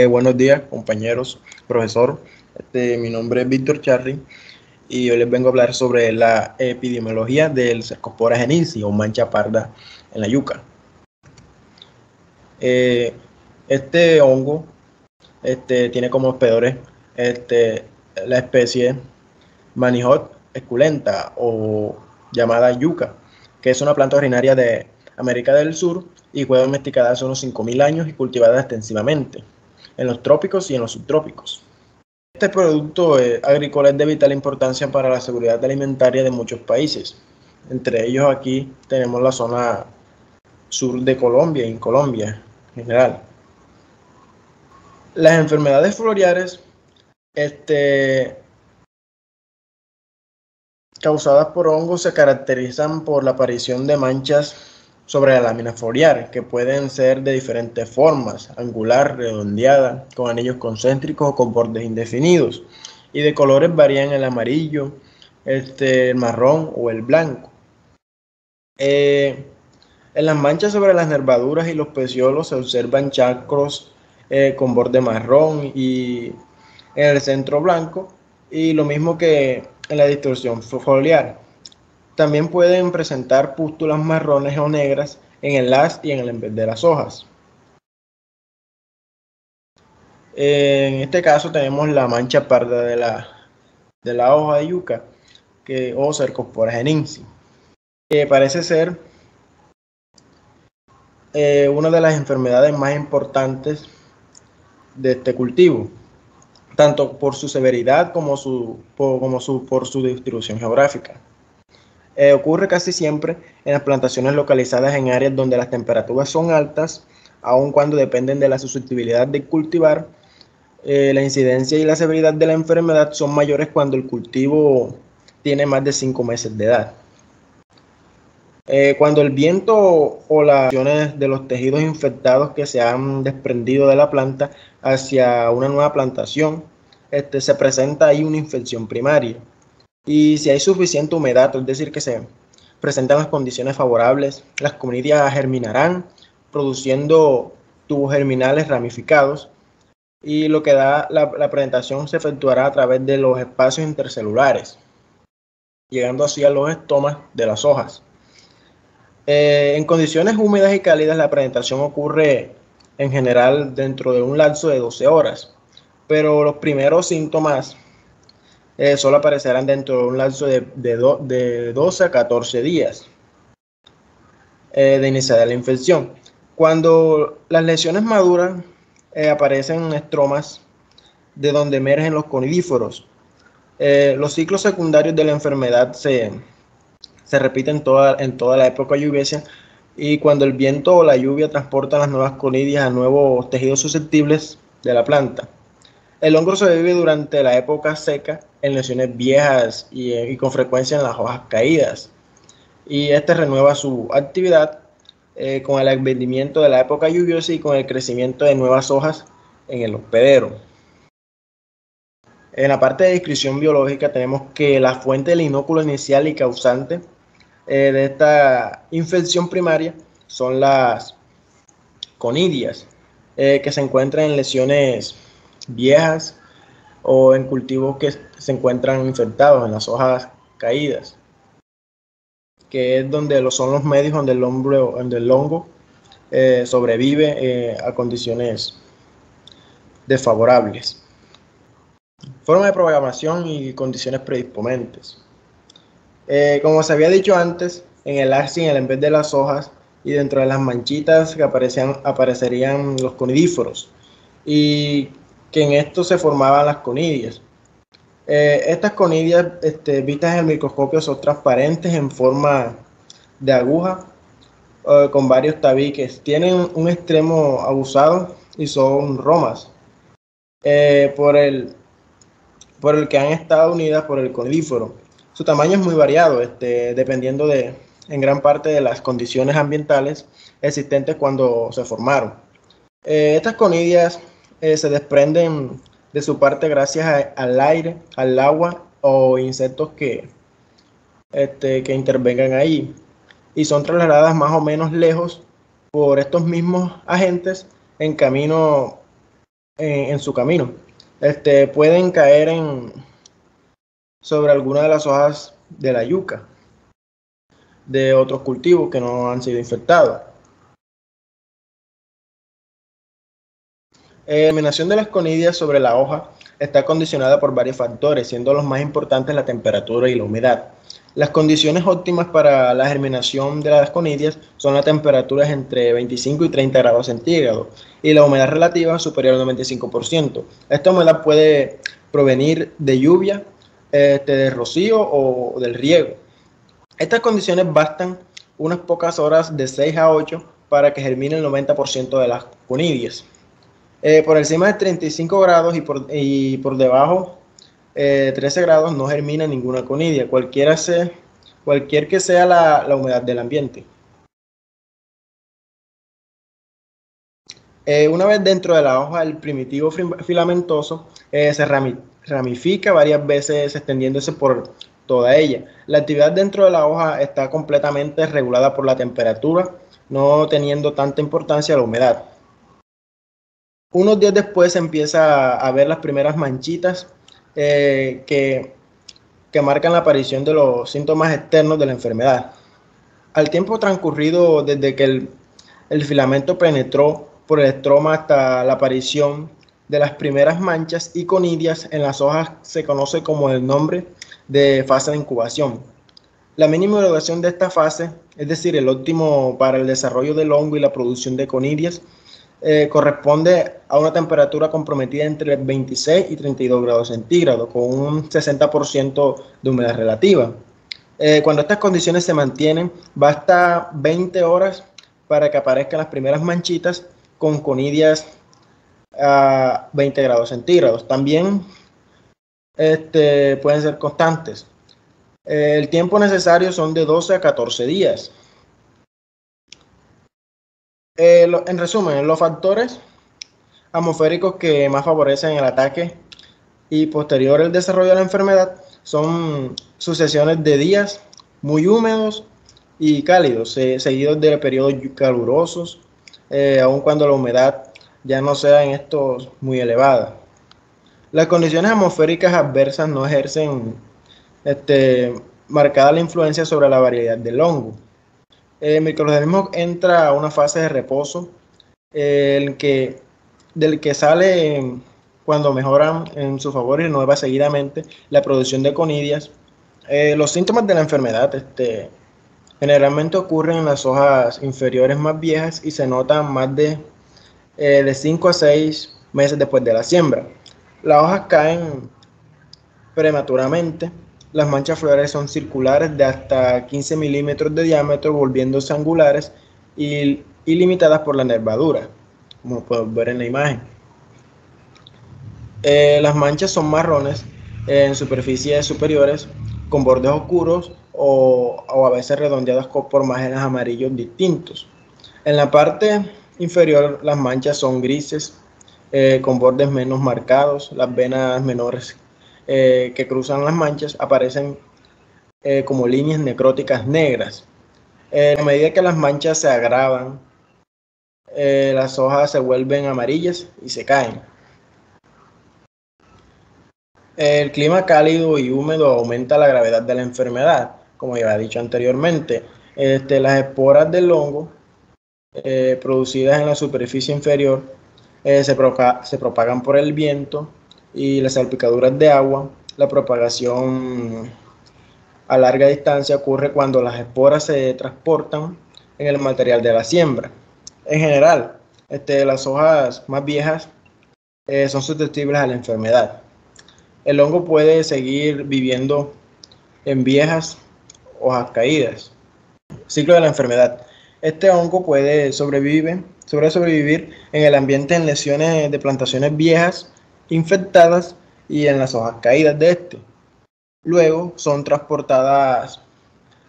Buenos días, compañeros, profesor. Mi nombre es Víctor Charri y hoy les vengo a hablar sobre la epidemiología del Cercospora geninsi o mancha parda en la yuca. Eh, este hongo tiene como hospedadores la especie Manihot esculenta o llamada yuca, que es una planta originaria de América del Sur y fue domesticada hace unos 5.000 años y cultivada extensivamente en los trópicos y en los subtrópicos. Este producto agrícola es de vital importancia para la seguridad alimentaria de muchos países. Entre ellos aquí tenemos la zona sur de Colombia y en Colombia en general. Las enfermedades foliares causadas por hongos se caracterizan por la aparición de manchas sobre la lámina foliar, que pueden ser de diferentes formas: angular, redondeada, con anillos concéntricos o con bordes indefinidos, y de colores varían el amarillo, el marrón o el blanco. En las manchas sobre las nervaduras y los peciolos se observan chacros con borde marrón y en el centro blanco, y lo mismo que en la distorsión foliar. También pueden presentar pústulas marrones o negras en el haz y en el envés de las hojas. En este caso tenemos la mancha parda de la hoja de yuca o Cercospora geninsi. Parece ser una de las enfermedades más importantes de este cultivo, tanto por su severidad como por su distribución geográfica. Ocurre casi siempre en las plantaciones localizadas en áreas donde las temperaturas son altas, aun cuando dependen de la susceptibilidad de cultivar. La incidencia y la severidad de la enfermedad son mayores cuando el cultivo tiene más de 5 meses de edad. Cuando el viento o las acciones de los tejidos infectados que se han desprendido de la planta hacia una nueva plantación, se presenta ahí una infección primaria. Y si hay suficiente humedad, es decir, que se presentan las condiciones favorables, las conidias germinarán, produciendo tubos germinales ramificados, y lo que da la presentación se efectuará a través de los espacios intercelulares, llegando así a los estomas de las hojas. En condiciones húmedas y cálidas, la presentación ocurre en general dentro de un lapso de 12 horas, pero los primeros síntomas solo aparecerán dentro de un lapso de 12 a 14 días de iniciar la infección. Cuando las lesiones maduran, aparecen estromas de donde emergen los conidíforos. Los ciclos secundarios de la enfermedad se repiten en toda la época lluviosa, y cuando el viento o la lluvia transportan las nuevas conidias a nuevos tejidos susceptibles de la planta. El hongo se vive durante la época seca en lesiones viejas y con frecuencia en las hojas caídas, y renueva su actividad con el advenimiento de la época lluviosa y con el crecimiento de nuevas hojas en el hospedero. En la parte de descripción biológica tenemos que la fuente del inóculo inicial y causante de esta infección primaria son las conidias, que se encuentran en lesiones viejas o en cultivos que se encuentran infectados en las hojas caídas, que es donde son los medios donde el hongo sobrevive a condiciones desfavorables. Forma de propagación y condiciones predisponentes. Como se había dicho antes, en el axis, en vez de las hojas y dentro de las manchitas que aparecerían los conidíforos, y que en esto se formaban las conidias. Estas conidias vistas en el microscopio son transparentes en forma de aguja con varios tabiques. Tienen un extremo abusado y son romas por el que han estado unidas por el conidíforo. Su tamaño es muy variado, dependiendo en gran parte de las condiciones ambientales existentes cuando se formaron. Estas conidias se desprenden de su parte gracias al aire, al agua o insectos que intervengan ahí, y son trasladadas más o menos lejos por estos mismos agentes en camino en su camino. Pueden caer sobre alguna de las hojas de la yuca, de otros cultivos que no han sido infectados. La eliminación de las conidias sobre la hoja está condicionada por varios factores, siendo los más importantes la temperatura y la humedad. Las condiciones óptimas para la germinación de las conidias son las temperaturas entre 25 y 30 grados centígrados y la humedad relativa superior al 95%. Esta humedad puede provenir de lluvia, de rocío o del riego. Estas condiciones bastan unas pocas horas de 6 a 8 para que germine el 90% de las conidias. Por encima de 35 grados y por debajo 13 grados no germina ninguna conidia, cualquier que sea la humedad del ambiente. Una vez dentro de la hoja, el primitivo filamentoso se ramifica varias veces extendiéndose por toda ella. La actividad dentro de la hoja está completamente regulada por la temperatura, no teniendo tanta importancia la humedad. Unos días después se empieza a ver las primeras manchitas que marcan la aparición de los síntomas externos de la enfermedad. Al tiempo transcurrido desde que el filamento penetró por el estroma hasta la aparición de las primeras manchas y conidias en las hojas se conoce como el nombre de fase de incubación. La mínima duración de esta fase, es decir, el óptimo para el desarrollo del hongo y la producción de conidias, corresponde a una temperatura comprometida entre 26 y 32 grados centígrados, con un 60% de humedad relativa. Cuando estas condiciones se mantienen, basta 20 horas para que aparezcan las primeras manchitas con conidias a 20 grados centígrados. También pueden ser constantes. El tiempo necesario son de 12 a 14 días. En resumen, los factores atmosféricos que más favorecen el ataque y posterior el desarrollo de la enfermedad son sucesiones de días muy húmedos y cálidos, seguidos de periodos calurosos, aun cuando la humedad ya no sea en estos muy elevada. Las condiciones atmosféricas adversas no ejercen marcada la influencia sobre la variedad del hongo. El microorganismo entra a una fase de reposo del que sale cuando mejoran en su favor y renueva seguidamente la producción de conidias. Los síntomas de la enfermedad generalmente ocurren en las hojas inferiores más viejas y se notan más de 5 a 6 meses después de la siembra. Las hojas caen prematuramente. Las manchas florales son circulares de hasta 15 milímetros de diámetro, volviéndose angulares y limitadas por la nervadura, como pueden ver en la imagen. Las manchas son marrones en superficies superiores, con bordes oscuros o a veces redondeados por márgenes amarillos distintos. En la parte inferior las manchas son grises, con bordes menos marcados. Las venas menores que cruzan las manchas aparecen como líneas necróticas negras. A medida que las manchas se agravan, las hojas se vuelven amarillas y se caen. El clima cálido y húmedo aumenta la gravedad de la enfermedad, como ya he dicho anteriormente. Las esporas del hongo producidas en la superficie inferior se propagan por el viento y las salpicaduras de agua. La propagación a larga distancia ocurre cuando las esporas se transportan en el material de la siembra. En general, las hojas más viejas son susceptibles a la enfermedad. El hongo puede seguir viviendo en viejas hojas caídas. Ciclo de la enfermedad. Este hongo puede sobrevivir en el ambiente en lesiones de plantaciones viejas, infectadas y en las hojas caídas de este. Luego son transportadas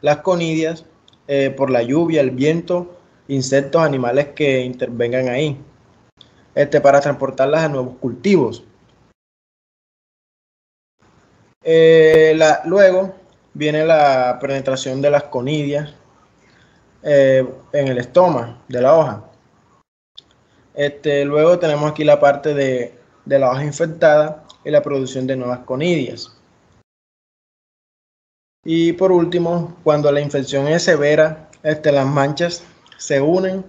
las conidias por la lluvia, el viento, insectos, animales que intervengan ahí, para transportarlas a nuevos cultivos. Luego viene la penetración de las conidias en el estoma de la hoja. Luego tenemos aquí la parte de la hoja infectada y la producción de nuevas conidias. Y por último, cuando la infección es severa, las manchas se unen,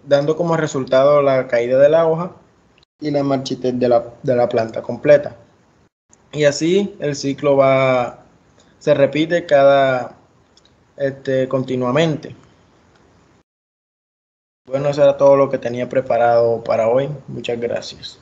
dando como resultado la caída de la hoja y la marchitez de la planta completa. Y así el ciclo se repite continuamente. Bueno, eso era todo lo que tenía preparado para hoy. Muchas gracias.